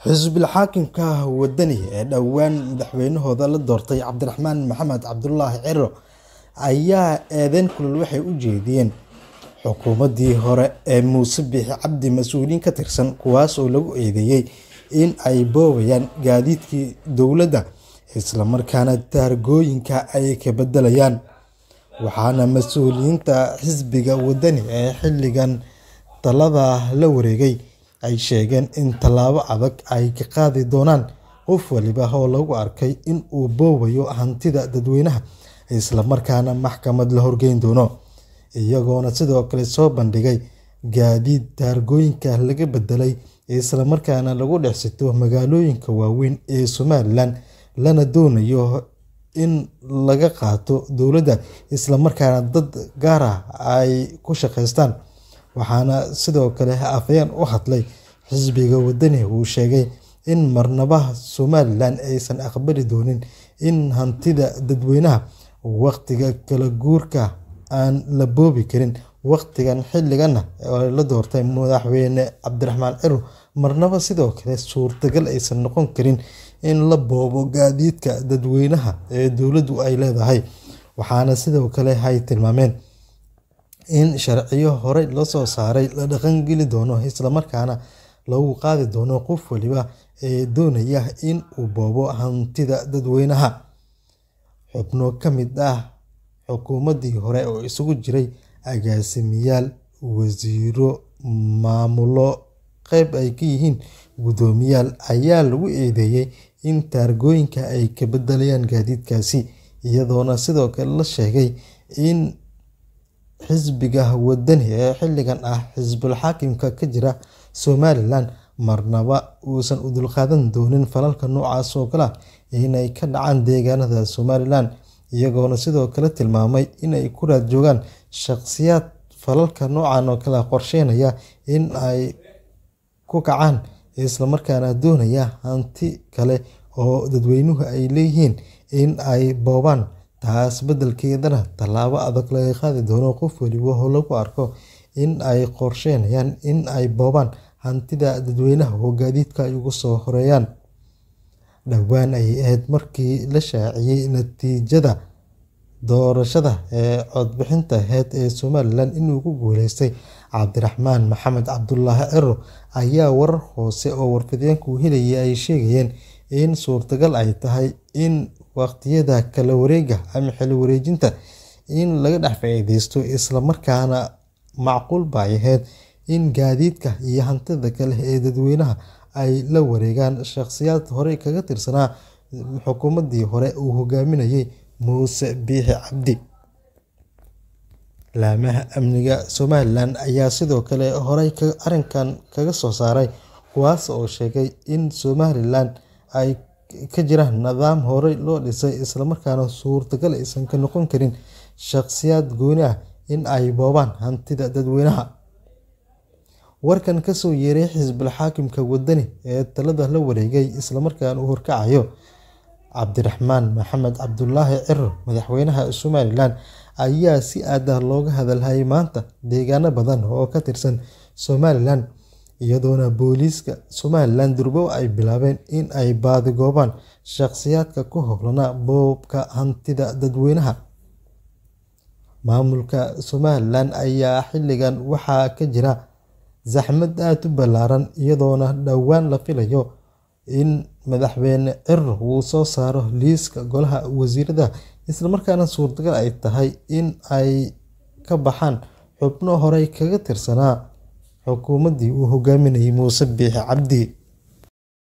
حزب الحاكم كاه ودني dhawaan madaxweynahooda la doortay Cabdiraxmaan Maxamed Cabdullaahi Ciro ayaa eedayn kulul waxay u jeediyeen xukuumadii hore ee Muuse Biixi Cabdi mas'uuliin ka tirsan kuwaas oo lagu eedeeyay in ay boobayaan gaadiidkii dowladda isla markaana taargooyinka ay ka bedelayaan waxaana mas'uuliyiinta xisbiga wadani ee xilligan talada la wareegay ay sheegeen in talaabo adag ay ka qaadi doonaan qof waliba oo lagu arkay in uu boobayo hantida dadweynaha isla markaana maxkamad la horgeyn doono iyagoona sidoo kale soo bandhigay gaadiid taargooyinka laga bedelay isla markaana lagu dhexsito magaalooyinka waaweyn ee Somaliland lana doonayo in laga qaato dowladda isla markaana dad gaar ah ay ku shaqeystaan waxaana sidoo kale afayeen u hadlay xisbiga wadani uu sheegay in marnaba Somaliland aysan aqbali doonin in hantida dadweynaha waqtiga kala guurka aan la boobi karin waqtigan xilligan la doortay madaxweyne Cabdiraxmaan Ciro marnaba sidoo kale suurtagal aysan noqon karin in la boobo gaadiidka dadweynaha ee dowladdu ay leedahay waxaana sidoo kale ay tilmaameen in sharciyo hore loo soo saaray la dhaqan gali doono isla markaana lagu qaadi doono qof waliba ee doonaya in uu boobo hantida dadweynaha xubno ka mid ah xukuumadii hore oo isugu jiray agaasimiyaal wasiiro maamulo qayb ay ka yihiin gudoomiyaal ayaa lagu eedeeyay in taargooyinka ay ka bedelayaan gaadiidkaasi iyadoona sidoo kale la sheegay in xisbiga wadani ee xilligan ah xisbul xaakimka ka jira Somaliland marnaba uusan u dulqaadan doonin falalka noocaas oo kale inay ka dhacaan deegaanada Somaliland iyagoona sidoo kale tilmaamay in ay ku raad joogaan shakhsiyaad falalka noocan oo kale qorsheynaya in ay ku kacaan isla markaana doonaya hanti kale oo dadweynuhu ay leeyihiin in ay boobaan taas bedelkeedana talaabo adag laga qaadi doono qof waliba oo lagu arko in ay qorsheynayaan in ay boobaan hantida dadweynaha oo gaadiidka ay ugu soo horeeyaan dhawaan ay ahayd markii la shaaciyay natiijada doorashada ee codbixinta heed ee Somaliland inuu ku guuleystay Cabdiraxmaan Maxamed Cabdullaahi Ciro ayaa warar hoose oo warfideenku helayay ay sheegayeen in suurtagal ay tahay in waqtiyada kala wareega ama xilli wareejinta in laga dhex faa'iideysto isla markaana macquul baa ahayd in gaadiidka iyo hantida kale ee dadweynaha ay la wareegaan shakhsiyaad hore kaga tirsanaa xukuumadii hore uu hogaaminayay Muuse Biixi Cabdi laamaha amniga Somaliland ayaa sidoo kale horey arrinkan kaga soo saaray kuwaas oo sheegay in Somaliland ay ka jiraan nidaam hore loo dhisay isla markaana suurtagal aysan ka noqon karin shakhsiyaad gooni ah in ay boobaan hantida dadweynaha warkan ka soo yeeray xisbul xaakimka wadani ee talada la wareegay isla markaana uu horkacayo Cabdiraxmaan Maxamed Cabdullaahi Ciro madaxweynaha Somaliland ayaa si aad ah looga hadalhay maanta deegaano badan oo ka tirsan Somaliland iyadoona booliiska Somaliland durbo ay bilaabeen in ay baadigoobaan shakhsiyaadka ku howlana boobka hantida dadweynaha maamulka Somaliland ayaa xilligan waxaa ka jira zaxmad aad u ballaaran iyadoona dhawaan la filayo in madaxweyne Ciro uu soo saaro liiska golaha wasiirada isla markaana suurtagal ay tahay in ay ka baxaan xubno horey kaga tirsanaa xukuumadii uu hogaaminayay Muuse Biixi Cabdi